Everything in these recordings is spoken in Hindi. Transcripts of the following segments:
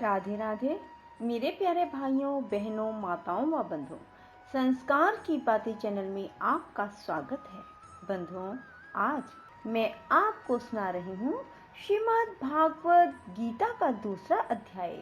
राधे राधे मेरे प्यारे भाइयों बहनों माताओं व बंधुओं, संस्कार की बातें चैनल में आपका स्वागत है। बंधुओं, आज मैं आपको सुना रही हूँ श्रीमद् भागवत गीता का दूसरा अध्याय।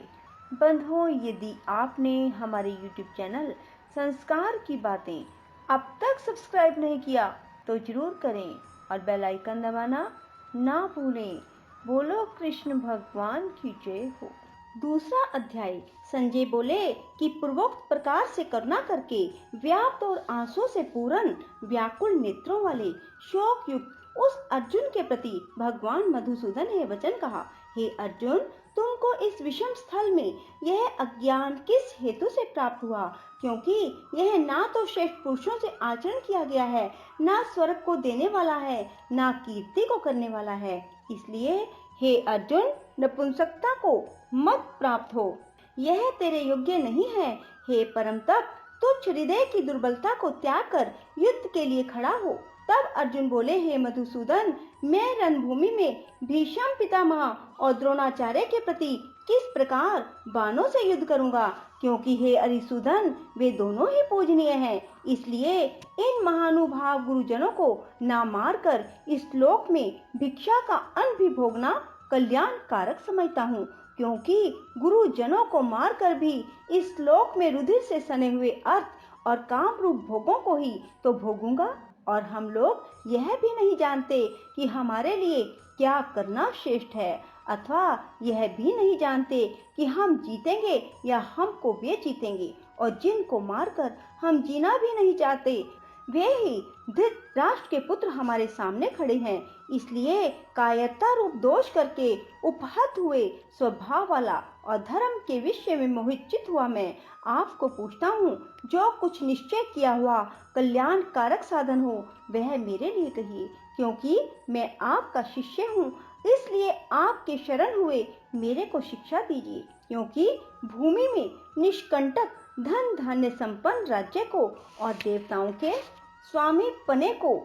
बंधुओं, यदि आपने हमारे YouTube चैनल संस्कार की बातें अब तक सब्सक्राइब नहीं किया तो जरूर करें और बेल आइकन दबाना ना भूलें। बोलो कृष्ण भगवान की जय हो। दूसरा अध्याय। संजय बोले कि पूर्वोक्त प्रकार से करुणा करके व्याप्त और आंसुओं से पूर्ण व्याकुल नेत्रों वाले शोक युक्त उस अर्जुन के प्रति भगवान मधुसूदन ने वचन कहा, हे अर्जुन, तुमको इस विषम स्थल में यह अज्ञान किस हेतु से प्राप्त हुआ? क्योंकि यह ना तो श्रेष्ठ पुरुषों से आचरण किया गया है, ना स्वर्ग को देने वाला है, ना कीर्ति को करने वाला है। इसलिए हे अर्जुन, नपुंसकता को मत प्राप्त हो, यह तेरे योग्य नहीं है। हे परम तप, तुच्छ हृदय की दुर्बलता को त्याग कर युद्ध के लिए खड़ा हो। तब अर्जुन बोले, हे मधुसूदन, मैं रणभूमि में भीष्म पितामह और द्रोणाचार्य के प्रति किस प्रकार बाणों से युद्ध करूंगा? क्योंकि हे अरिसूदन, वे दोनों ही पूजनीय हैं। इसलिए इन महानुभाव गुरुजनों को ना मारकर इस लोक में भिक्षा का अन्न भी भोगना कल्याण कारक समझता हूँ। क्योंकि गुरुजनों को मारकर भी इस लोक में रुधिर से सने हुए अर्थ और काम रूप भोगों को ही तो भोगूंगा। और हम लोग यह भी नहीं जानते कि हमारे लिए क्या करना श्रेष्ठ है, अथवा यह भी नहीं जानते कि हम जीतेंगे या हमको वे जीतेंगे। और जिनको मारकर हम जीना भी नहीं चाहते, वे ही धृतराष्ट्र के पुत्र हमारे सामने खड़े हैं। इसलिए कायरता रूप दोष करके उपहत हुए स्वभाव वाला और धर्म के विषय में मोहित चित हुआ मैं आपको पूछता हूँ, जो कुछ निश्चय किया हुआ कल्याण कारक साधन हो वह मेरे लिए कहिए। क्योंकि मैं आपका शिष्य हूँ, इसलिए आपके शरण हुए मेरे को शिक्षा दीजिए। क्योंकि भूमि में निष्कंटक धन धान्य संपन्न राज्य को और देवताओं के स्वामी पने को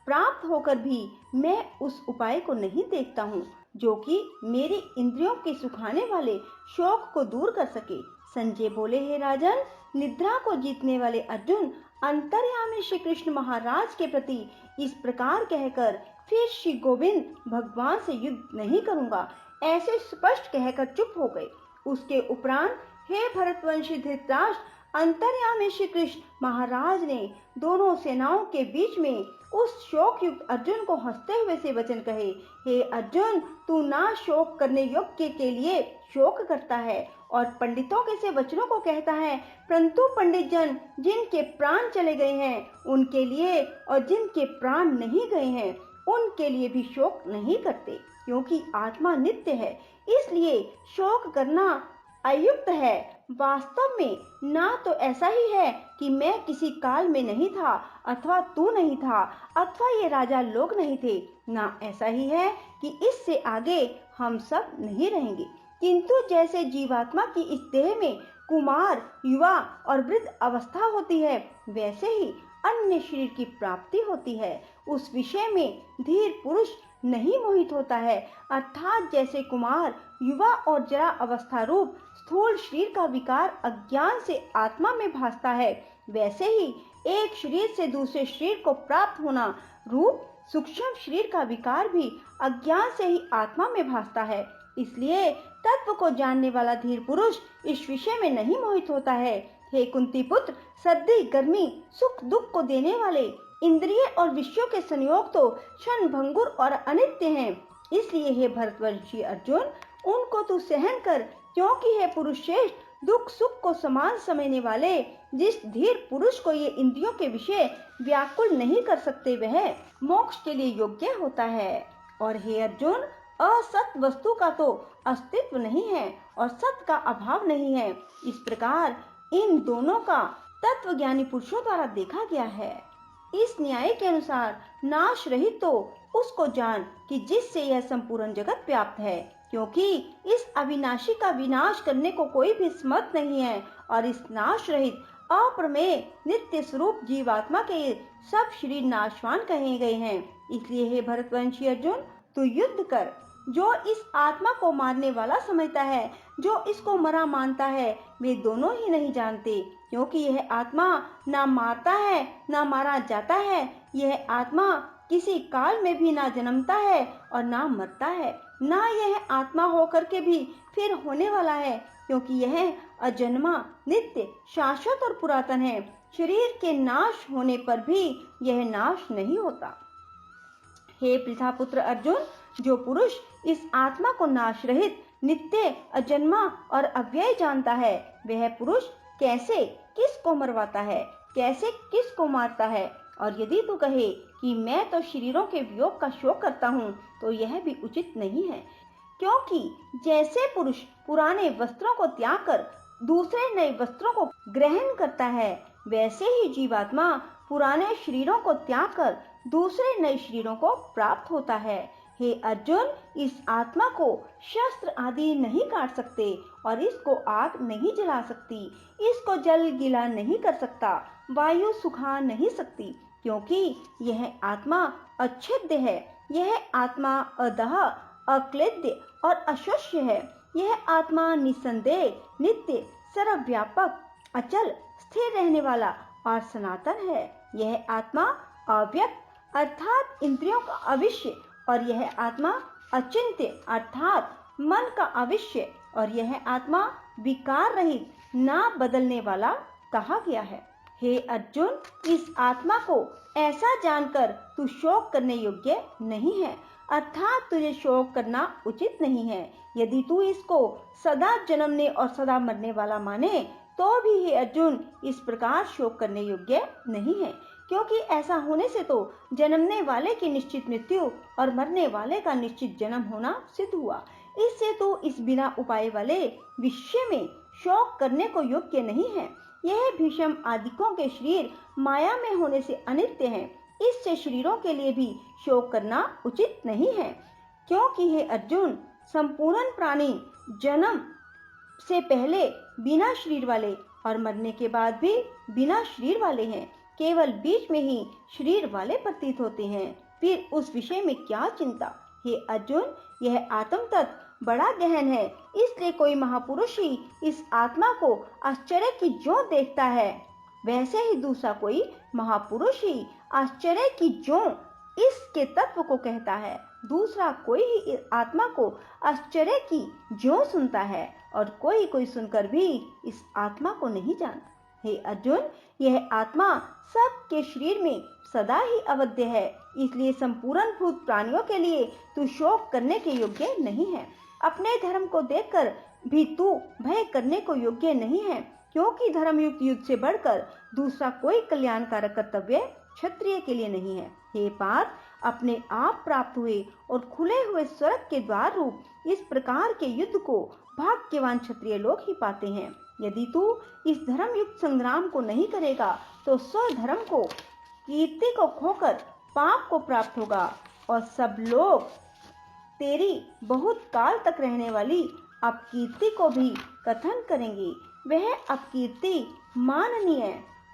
प्राप्त होकर भी मैं उस उपाय को नहीं देखता हूँ जो कि मेरी इंद्रियों के सुखाने वाले शोक को दूर कर सके। संजय बोले, हे राजन, निद्रा को जीतने वाले अर्जुन अंतर्यामी श्री कृष्ण महाराज के प्रति इस प्रकार कहकर फिर श्री गोविंद भगवान से युद्ध नहीं करूंगा, ऐसे स्पष्ट कहकर चुप हो गए। उसके उपरांत हे भरतवंशी धृतराष्ट्र, अंतर्यामी श्री कृष्ण महाराज ने दोनों सेनाओं के बीच में उस शोक युक्त अर्जुन को हंसते हुए से वचन कहे, हे अर्जुन, तू ना शोक करने योग्य के लिए शोक करता है और पंडितों के से वचनों को कहता है, परंतु पंडित जन जिनके प्राण चले गए हैं उनके लिए और जिनके प्राण नहीं गए हैं उनके लिए भी शोक नहीं करते। क्योंकि आत्मा नित्य है, इसलिए शोक करना अयुक्त है। वास्तव में ना तो ऐसा ही है कि मैं किसी काल में नहीं था, अथवा तू नहीं था, अथवा ये राजा लोग नहीं थे। ना ऐसा ही है कि इससे आगे हम सब नहीं रहेंगे। किंतु जैसे जीवात्मा की इस देह में कुमार, युवा और वृद्ध अवस्था होती है, वैसे ही अन्य शरीर की प्राप्ति होती है। उस विषय में धीर पुरुष नहीं मोहित होता है। अर्थात जैसे कुमार, युवा और जरा अवस्था रूप स्थूल शरीर का विकार अज्ञान से आत्मा में भासता है, वैसे ही एक शरीर से दूसरे शरीर को प्राप्त होना रूप सूक्ष्म शरीर का विकार भी अज्ञान से ही आत्मा में भासता है। इसलिए तत्व को जानने वाला धीर पुरुष इस विषय में नहीं मोहित होता है। हे कुंती पुत्र, सर्दी गर्मी सुख दुख को देने वाले इंद्रिय और विषयों के संयोग तो क्षण भंगुर और अनित्य हैं। इसलिए हे भरतवंशी अर्जुन, उनको तू सहन कर, क्योंकि हे पुरुष श्रेष्ठ दुख सुख को समान समझने वाले जिस धीर पुरुष को ये इंद्रियों के विषय व्याकुल नहीं कर सकते वह मोक्ष के लिए योग्य होता है। और हे अर्जुन, असत वस्तु का तो अस्तित्व नहीं है और सत का अभाव नहीं है। इस प्रकार इन दोनों का तत्व ज्ञानी पुरुषों द्वारा देखा गया है। इस न्याय के अनुसार नाश रहित तो उसको जान कि जिससे यह संपूर्ण जगत व्याप्त है। क्योंकि इस अविनाशी का विनाश करने को कोई भी समर्थ नहीं है और इस नाश रहित अप्रमेय नित्य स्वरूप जीवात्मा के सब शरीर नाशवान कहे गए हैं। इसलिए हे भरतवंशी अर्जुन, तू युद्ध कर, जो इस आत्मा को मारने वाला समझता है, जो इसको मरा मानता है, वे दोनों ही नहीं जानते, क्योंकि यह आत्मा ना मारता है ना मारा जाता है। यह आत्मा किसी काल में भी ना जन्मता है और ना मरता है, ना यह आत्मा होकर के भी फिर होने वाला है, क्योंकि यह अजन्मा, नित्य, शाश्वत और पुरातन है। शरीर के नाश होने पर भी यह नाश नहीं होता। हे प्रथापुत्र अर्जुन, जो पुरुष इस आत्मा को नाश रहित, नित्य, अजन्मा और अव्यय जानता है, वह पुरुष कैसे किसको मरवाता है, कैसे किसको मारता है। और यदि तू कहे कि मैं तो शरीरों के वियोग का शोक करता हूँ, तो यह भी उचित नहीं है, क्योंकि जैसे पुरुष पुराने वस्त्रों को त्याग कर दूसरे नए वस्त्रों को ग्रहण करता है, वैसे ही जीवात्मा पुराने शरीरों को त्याग कर दूसरे नए शरीरों को प्राप्त होता है। हे अर्जुन, इस आत्मा को शस्त्र आदि नहीं काट सकते और इसको आग नहीं जला सकती, इसको जल गीला नहीं कर सकता, वायु सुखा नहीं सकती, क्योंकि यह आत्मा अच्छेद्य है। यह आत्मा अदह, अक्लेद्य और अशोष्य है। यह आत्मा निसंदेह, नित्य, सर्वव्यापक, अचल, स्थिर रहने वाला और सनातन है। यह आत्मा अव्यक्त अर्थात इंद्रियों का अविष्य, और यह आत्मा अचिंत्य अर्थात मन का अविष्य, और यह आत्मा विकार रहित, ना बदलने वाला कहा गया है। हे अर्जुन, इस आत्मा को ऐसा जानकर तू शोक करने योग्य नहीं है, अर्थात तुझे शोक करना उचित नहीं है। यदि तू इसको सदा जन्मने और सदा मरने वाला माने, तो भी हे अर्जुन, इस प्रकार शोक करने योग्य नहीं है, क्योंकि ऐसा होने से तो जन्मने वाले की निश्चित मृत्यु और मरने वाले का निश्चित जन्म होना सिद्ध हुआ। इससे तो इस बिना उपाय वाले विषय में शोक करने को योग्य नहीं है। यह भीष्म आदिकों के शरीर माया में होने से अनित्य हैं, इससे शरीरों के लिए भी शोक करना उचित नहीं है, क्योंकि हे अर्जुन, संपूर्ण प्राणी जन्म से पहले बिना शरीर वाले और मरने के बाद भी बिना शरीर वाले हैं, केवल बीच में ही शरीर वाले प्रतीत होते हैं। फिर उस विषय में क्या चिंता। हे अर्जुन, यह आत्म तत्व बड़ा गहन है, इसलिए कोई महापुरुष ही इस आत्मा को आश्चर्य की ज्यों देखता है, वैसे ही दूसरा कोई महापुरुष ही आश्चर्य की ज्यों इसके तत्व को कहता है। दूसरा कोई ही आत्मा को आश्चर्य की ज्यों सुनता है, और कोई सुनकर भी इस आत्मा को नहीं जानता। हे अर्जुन, यह आत्मा सबके शरीर में सदा ही अवध्य है, इसलिए संपूर्ण भूत प्राणियों के लिए तू शोक करने के योग्य नहीं है। अपने धर्म को देखकर भी तू भय करने को योग्य नहीं है, क्योंकि धर्मयुक्त युद्ध से बढ़कर दूसरा कोई कल्याणकारक कर्तव्य क्षत्रिय के लिए नहीं है। हे पार्थ, अपने आप प्राप्त हुए और खुले हुए स्वर्ग के द्वार रूप इस प्रकार के युद्ध को भाग्यवान क्षत्रिय लोग ही पाते हैं। यदि तू इस धर्मयुक्त संग्राम को नहीं करेगा, तो स्वधर्म को, कीर्ति को खोकर पाप को प्राप्त होगा, और सब लोग तेरी बहुत काल तक रहने वाली अपकीर्ति को भी कथन करेंगे। वह अपकीर्ति माननीय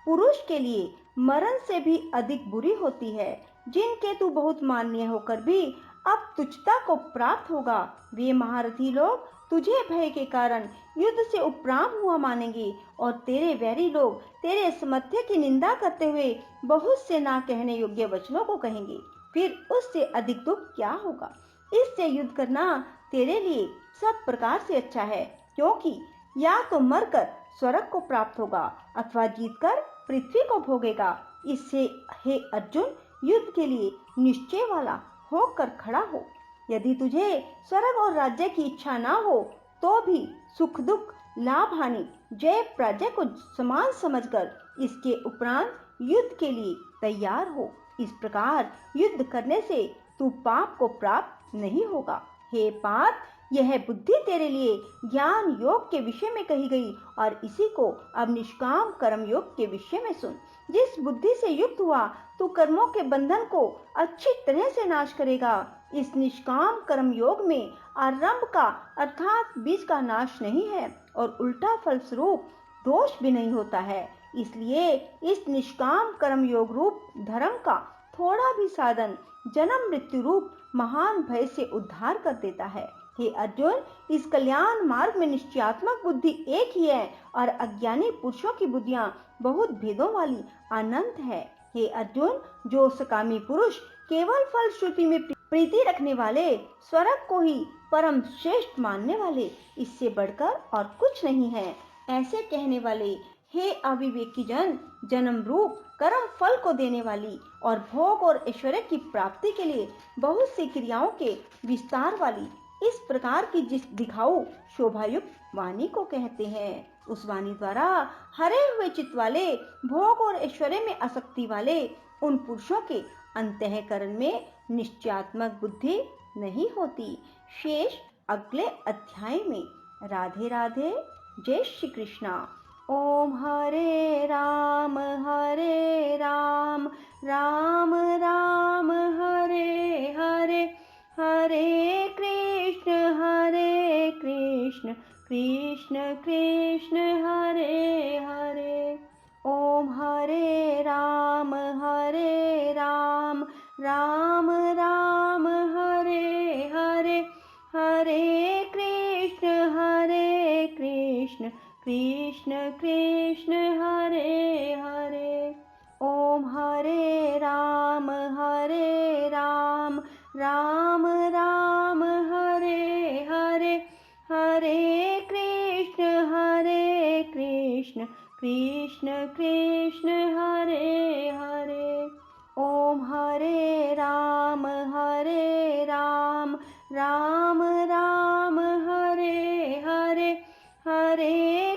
पुरुष के लिए मरण से भी अधिक बुरी होती है। जिनके तू बहुत माननीय होकर भी अब तुच्छता को प्राप्त होगा, वे महारथी लोग तुझे भय के कारण युद्ध से उपराम हुआ मानेंगे, और तेरे वैरी लोग तेरे सामर्थ्य की निंदा करते हुए बहुत से ना कहने योग्य वचनों को कहेंगे। फिर उससे अधिक दुख क्या होगा। इससे युद्ध करना तेरे लिए सब प्रकार से अच्छा है, क्योंकि या तो मरकर स्वर्ग को प्राप्त होगा अथवा जीतकर पृथ्वी को भोगेगा। इससे हे अर्जुन, युद्ध के लिए निश्चय वाला होकर खड़ा हो। यदि तुझे स्वर्ग और राज्य की इच्छा ना हो, तो भी सुख दुख, लाभ हानि, जय पराजय को समान समझकर इसके उपरांत युद्ध के लिए तैयार हो। इस प्रकार युद्ध करने से तू पाप को प्राप्त नहीं होगा। हे पार्थ, यह बुद्धि तेरे लिए ज्ञान योग के विषय में कही गई, और इसी को अब निष्काम कर्म योग के विषय में सुन। जिस बुद्धि से युक्त हुआ तू कर्मों के बंधन को अच्छी तरह से नाश करेगा। इस निष्काम कर्म योग में आरंभ का अर्थात बीज का नाश नहीं है, और उल्टा फलस्वरूप दोष भी नहीं होता है। इसलिए इस निष्काम कर्म योग रूप धर्म का थोड़ा भी साधन जन्म मृत्यु रूप महान भय से उद्धार कर देता है। हे अर्जुन, इस कल्याण मार्ग में निश्चयात्मक बुद्धि एक ही है और अज्ञानी पुरुषों की बुद्धियां बहुत भेदों वाली अनंत है। हे अर्जुन, जो सकामी पुरुष केवल फल श्रुति में प्रीति रखने वाले, स्वर्ग को ही परम श्रेष्ठ मानने वाले, इससे बढ़कर और कुछ नहीं है, ऐसे कहने वाले, हे अविवेकी जन, जन्म रूप कर्म फल को देने वाली और भोग और ऐश्वर्य की प्राप्ति के लिए बहुत सी क्रियाओं के विस्तार वाली इस प्रकार की जिस दिखाऊ शोभायुक्त वाणी को कहते हैं। उस वाणी द्वारा हरे हुए चित्त वाले, भोग और ऐश्वर्य में आसक्ति वाले उन पुरुषों के अंतःकरण में निश्चयात्मक बुद्धि नहीं होती। शेष अगले अध्याय में। राधे राधे। जय श्री कृष्णा। ओम हरे राम राम राम हरे हरे, हरे कृष्ण कृष्ण कृष्ण हरे हरे। ओम हरे राम राम राम हरे हरे, हरे कृष्ण कृष्ण कृष्ण हरे हरे। ओम हरे राम राम राम हरे हरे, हरे कृष्ण कृष्ण कृष्ण हरे हरे। ओम हरे राम राम राम हरे हरे, हरे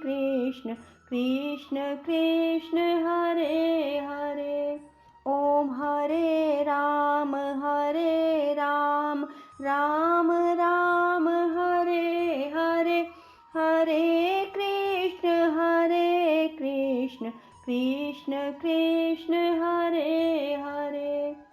कृष्ण कृष्ण कृष्ण हरे हरे। ओम हरे राम राम राम हरे हरे, हरे कृष्ण कृष्ण कृष्ण हरे हरे।